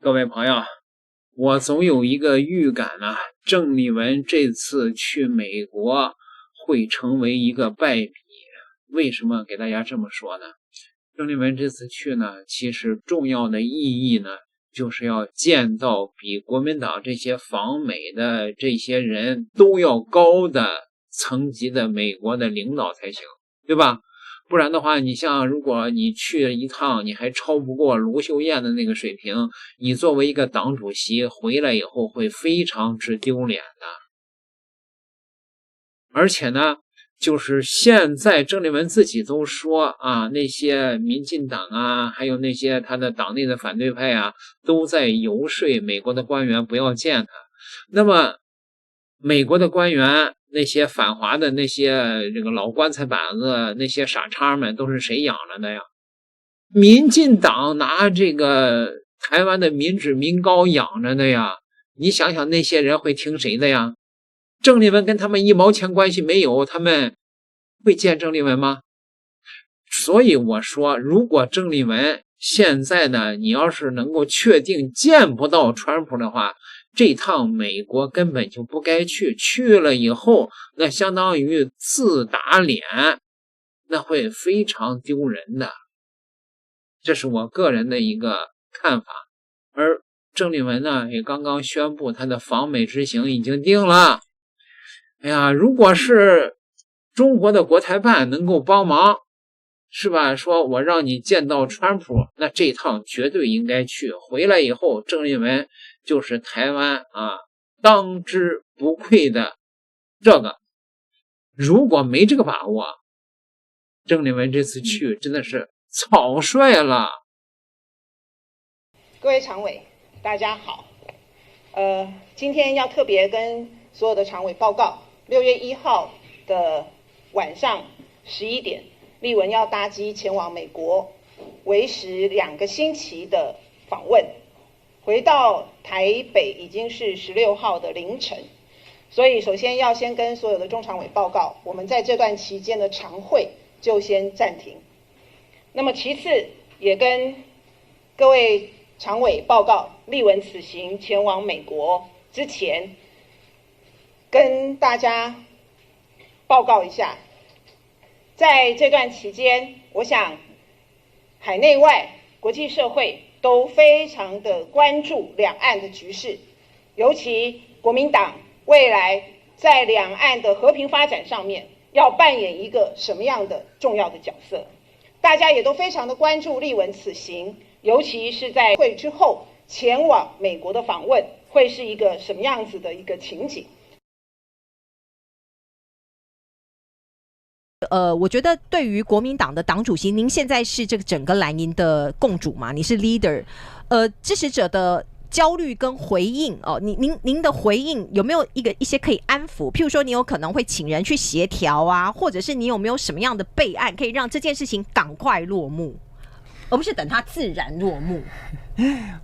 各位朋友，我總有一個預感啊，鄭麗文這次去美國會成為一個敗筆。為什麼給大家這麼說呢？鄭麗文這次去呢，其實重要的意義呢，就是要見到比國民黨這些訪美的這些人都要高的層級的美國的領導才行，對吧？不然的話，你像如果你去了一趟，你還超不過盧秀燕的那個水平，你作為一個黨主席回来以後會非常之丟臉的。而且呢，就是現在鄭麗文自己都說啊，那些民進党啊，還有那些他的黨內的反对派啊，都在游說美國的官員不要見他。那麼美國的官員那些反華的那些这個老棺材板子，那些傻叉們都是誰養着的呀？民進黨拿這個台灣的民脂民膏養着的呀。你想想那些人會聽誰的呀？鄭麗文跟他們一毛錢關係沒有，他們會見鄭麗文嗎？所以我說，如果鄭麗文現在呢，你要是能夠確定見不到川普的話，這趟美國根本就不該去，去了以後那相當於自打臉，那會非常丟人的。這是我個人的一個看法。而鄭麗文呢，也剛剛宣布他的訪美之行已經定了。哎呀，如果是中國的国台辦能夠幫忙，是吧？說我讓你見到川普，那這趟絕對應該去。回來以後，鄭麗文就是台灣啊當之無愧的這個。如果沒這個把握，鄭麗文這次去真的是草率了。各位常委，大家好。今天要特別跟所有的常委報告，6月1號的晚上11點，麗文要搭機前往美國，為時2個星期的訪問。回到台北已經是16號的凌晨，所以首先要先跟所有的中常委報告，我們在這段期間的常會就先暫停。那麼其次也跟各位常委報告，麗文此行前往美國之前，跟大家報告一下，在這段期間，我想海內外國際社會都非常的關注兩岸的局勢，尤其國民黨未來在兩岸的和平發展上面要扮演一個什麼樣的重要的角色。大家也都非常的關注麗文此行，尤其是在會之後前往美國的訪問會是一個什麼樣子的一個情景。我覺得對於國民黨的黨主席，您現在是這個整個藍營的共主嘛，你是 leader， 支持者的焦慮跟回應哦，您的回應有沒有一些可以安撫？譬如說，你有可能會請人去協調啊，或者是你有沒有什麼樣的備案，可以讓這件事情趕快落幕，而不是等它自然落幕？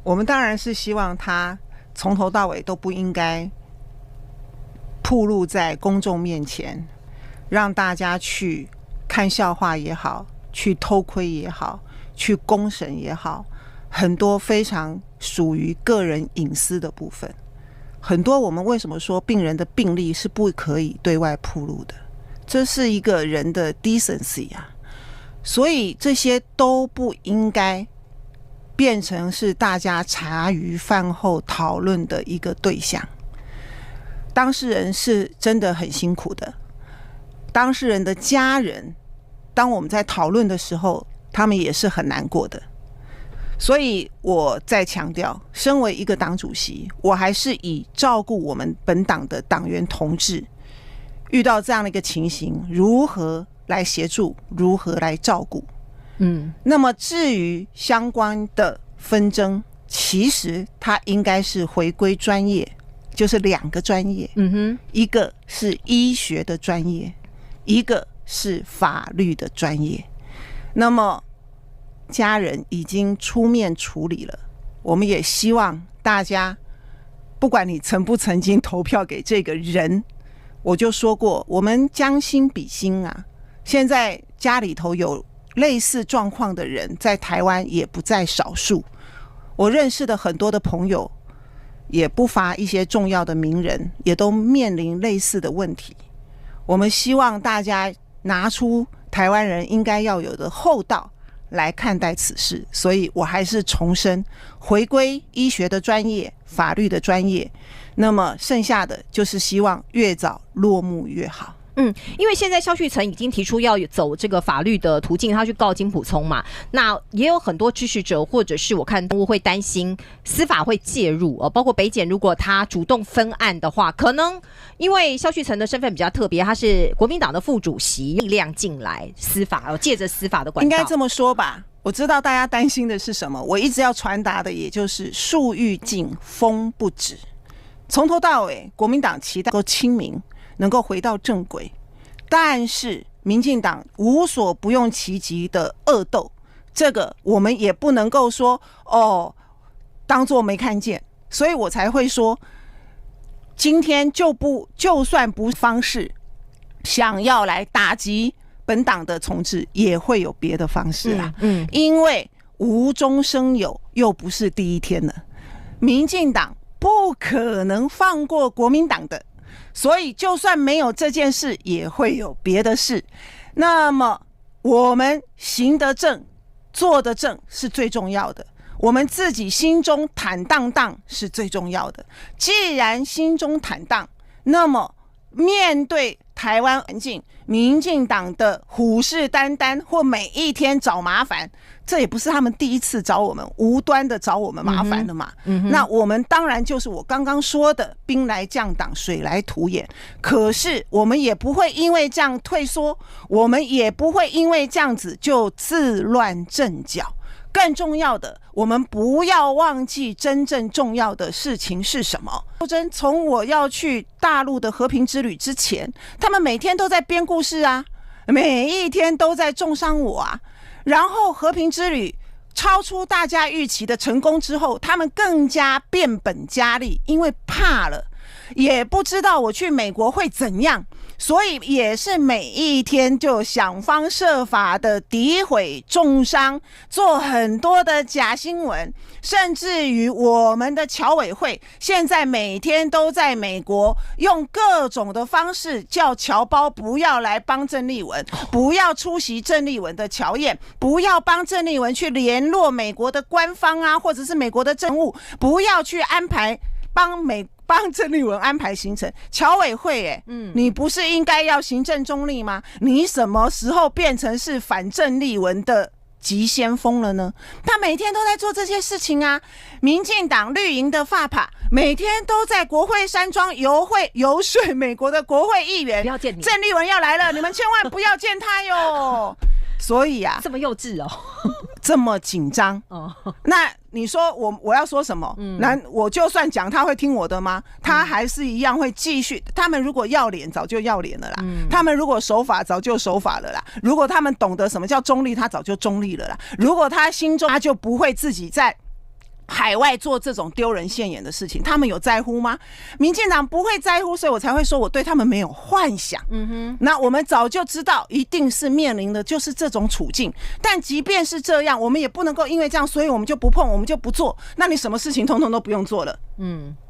我們當然是希望他從頭到尾都不應該暴露在公眾面前，讓大家去看笑話也好，去偷窺也好，去公審也好，很多非常屬於個人隱私的部分，很多我們為什麼說病人的病歷是不可以對外暴露的？這是一個人的 decency 啊，所以這些都不應該變成是大家茶餘飯後討論的一個對象。當事人是真的很辛苦的，當事人的家人，當我們在討論的時候，他們也是很難過的。所以我再強調，身為一個黨主席，我還是以照顧我們本黨的黨員同志，遇到這樣的一個情形，如何來協助，如何來照顧。那麼至於相關的紛爭，其實它應該是回歸專業，就是2個專業，一個是醫學的專業，一個是法律的專業。那麼家人已經出面處理了，我們也希望大家，不管你曾不曾經投票給這個人，我就說過，我們将心比心啊。現在家裡頭有類似狀況的人，在台灣也不在少數。我認識的很多的朋友，也不乏一些重要的名人，也都面臨類似的問題。我們希望大家拿出台灣人應該要有的厚道來看待此事，所以我還是重申，回歸醫學的專業、法律的專業，那麼剩下的就是希望越早落幕越好。因為現在蕭旭岑已經提出要走這個法律的途徑，他去告金溥聰嘛。那也有很多支持者或者是我看會擔心司法會介入包括北檢如果他主動分案的話，可能因為蕭旭岑的身份比較特別，他是國民黨的副主席，力量進來司法，借着司法的管道。應該這麼說吧，我知道大家擔心的是什麼，我一直要傳達的也就是樹欲靜風不止。從頭到尾，國民黨期待能夠清明，能夠回到正軌，但是民進黨無所不用其極的惡鬥，這個我們也不能夠說當作沒看見，所以我才會說，今天就算不方式想要來打擊本黨的重治，也會有別的方式啦。因為無中生有，又不是第一天了，民進黨不可能放過國民黨的。所以就算沒有這件事，也會有別的事。那麼我們行得正，做得正是最重要的，我們自己心中坦蕩蕩是最重要的。既然心中坦蕩，那麼面對台灣環境，民進黨的虎視眈眈或每一天找麻煩，這也不是他們第一次找我們，無端的找我們麻煩了嘛。那我們当然就是我剛剛說的兵來將擋，水來土掩。可是我們也不會因為這樣退縮，我們也不會因為這樣子就自亂陣腳。更重要的，我們不要忘記真正重要的事情是什麼。從我要去大陸的和平之旅之前，他們每天都在編故事啊，每一天都在中傷我啊。然後和平之旅超出大家預期的成功之後，他們更加變本加厲，因為怕了，也不知道我去美國會怎樣，所以也是每一天就想方設法的詆毀、中傷，做很多的假新聞，甚至於我們的僑委會現在每天都在美國用各種的方式叫僑胞不要來幫鄭麗文，不要出席鄭麗文的僑宴，不要幫鄭麗文去聯絡美國的官方啊，或者是美國的政務，不要去安排幫鄭麗文安排行程。僑委會你不是應該要行政中立嗎？你什麼時候變成是反鄭麗文的急先鋒了呢？他每天都在做这些事情啊。民進黨綠營的法帕每天都在國會山莊游說美國的國會議員，不要見你，鄭麗文要來了，你們千萬不要見他喲。所以啊，這麼幼稚哦，這麼緊張哦。那你說我要說什麼？我就算講他會聽我的嗎？他還是一樣會繼續。他們如果要臉，早就要臉了啦。他們如果守法，早就守法了啦。如果他們懂得什麼叫中立，他早就中立了啦。如果他心中他就不會自己在海外做這種丟人現眼的事情，他們有在乎嗎？民進黨不會在乎，所以我才會說我對他們沒有幻想。那我們早就知道一定是面臨的就是這種處境，但即便是這樣，我們也不能夠因為這樣，所以我們就不碰，我們就不做。那你什麼事情通通都不用做了。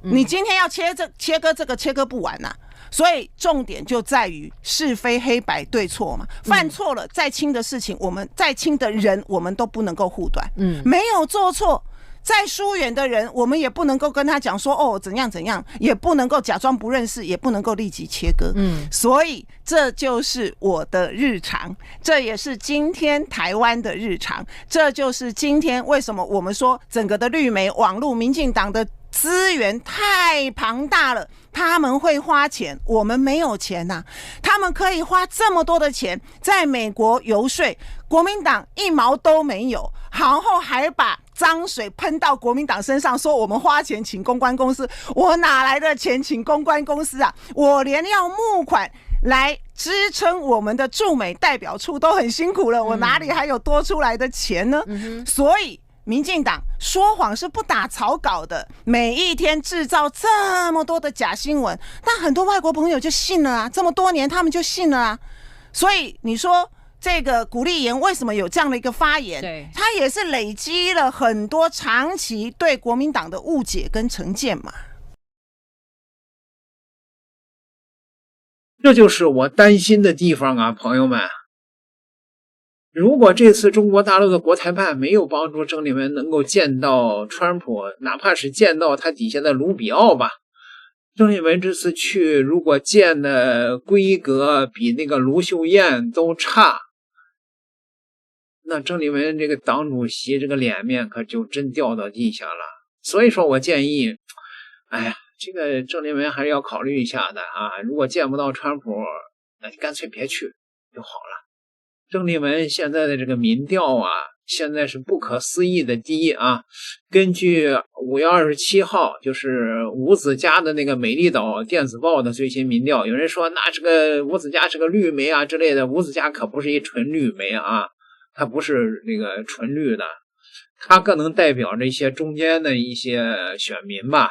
你今天要切割這個切割不完啊。所以重點就在於是非黑白对錯嘛。犯錯了再輕的事情，我們再輕的人我們都不能夠護短。沒有做錯再疏遠的人，我們也不能夠跟他講說怎樣怎樣，也不能夠假裝不認識，也不能夠立即切割。所以這就是我的日常，這也是今天台灣的日常，這就是今天為什麼我們說整個的綠媒網絡民進黨的資源太龐大了，他們會花錢，我們沒有錢啊。他們可以花這麼多的錢在美國遊說，國民黨一毛都沒有，然後還把髒水噴到國民黨身上，說我們花錢請公關公司。我哪來的錢請公關公司啊？我連要募款來支撐我們的駐美代表處都很辛苦了，我哪裡還有多出來的錢呢？所以民進黨說謊是不打草稿的，每一天制造這麼多的假新聞，但很多外國朋友就信了啊，這麼多年他們就信了啊。所以你說這個古立言為什麼有這樣的一個發言？對，他也是累積了很多長期對國民黨的誤解跟成見嘛。這就是我擔心的地方啊，朋友們。如果這次中国大陸的国台辦沒有幫助郑丽文能夠見到川普，哪怕是見到他底下的盧比奧吧，郑丽文這次去如果見的規格比那個盧秀燕都差，那郑丽文這個黨主席這個臉面可就真掉到地下了。所以說我建議，哎呀，這個鄭麗文還是要考慮一下的啊！如果見不到川普，那就乾脆別去就好了。鄭麗文現在的這個民調啊，現在是不可思議的低啊！根據5月27號，就是吴子嘉的那個美麗島電子報的最新民調，有人說那這個吳子嘉是個綠媒啊之類的，吳子嘉可不是一純綠媒啊，他不是那個純綠的，他更能代表着一些中間的一些選民吧。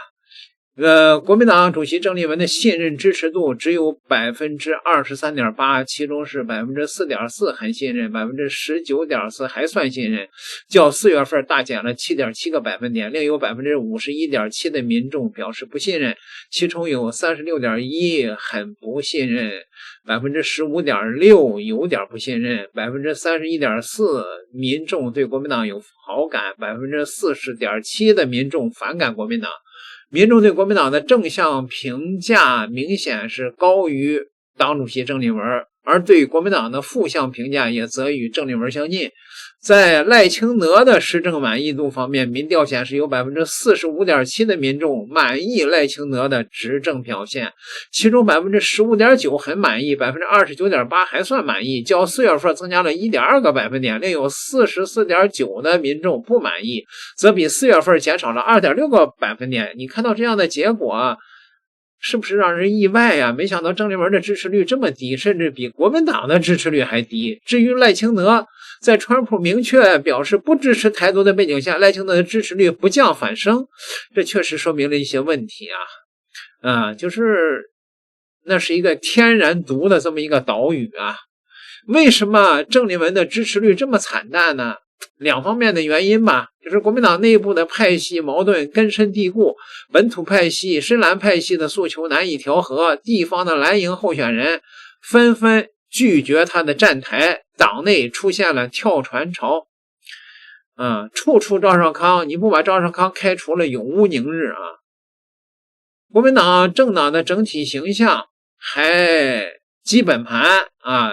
国民党主席鄭麗文的信任支持度只有 23.8%， 其中是 4.4% 很信任， 19.4% 還算信任，較4月份大減了 7.7 個百分點。另有 51.7% 的民众表示不信任，其中有 36.1% 很不信任， 15.6% 有點不信任， 31.4% 民众对國民黨有好感， 40.7% 的民眾反感國民黨。民眾對國民黨的正向評價明顯是高於黨主席鄭麗文，而對國民黨的負向評價也則與鄭麗文相近。在賴清德的施政滿意度方面，民調顯示有 45.7% 的民眾滿意賴清德的執政表現，其中 15.9% 很滿意， 29.8% 還算滿意，較4月份增加了 1.2 個百分點。另有 44.9% 的民眾不滿意，則比4月份減少了 2.6 個百分點。你看到這樣的結果，是不是讓人意外啊？沒想到鄭麗文的支持率這麼低，甚至比國民黨的支持率還低。至於賴清德，在川普明確表示不支持台獨的背景下，賴清德的支持率不降反升，這確實說明了一些問題啊。就是那是一個天然獨的這麼一個島嶼啊。為什麼鄭麗文的支持率這麼慘淡呢？兩方面的原因吧，就是國民黨內部的派系矛盾根深蒂固，本土派系、深藍派系的訴求難以調和，地方的藍營候選人紛紛拒絕他的站台，黨內出現了跳船潮。處處趙少康，你不把趙少康開除了，永無寧日啊！國民黨政黨的整體形象還基本盤啊。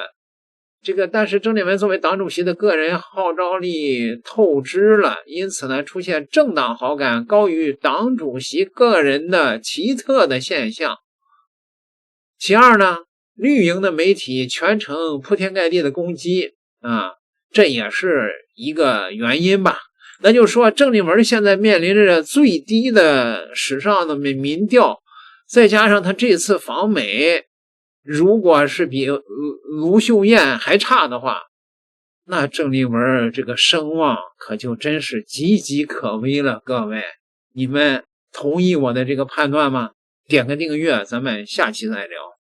但是鄭麗文作為黨主席的個人號召力透支了，因此呢，出現政黨好感高於黨主席個人的奇特的現象。其二呢，綠營的媒體全程鋪天蓋地的攻擊這也是一個原因吧。那就是說，鄭麗文現在面臨着最低的史上的民調，再加上他這次訪美，如果是比盧秀燕還差的話，那鄭麗文這個聲望可就真是岌岌可危了。各位，你們同意我的這個判斷嗎？點個訂閱，咱們下期再聊。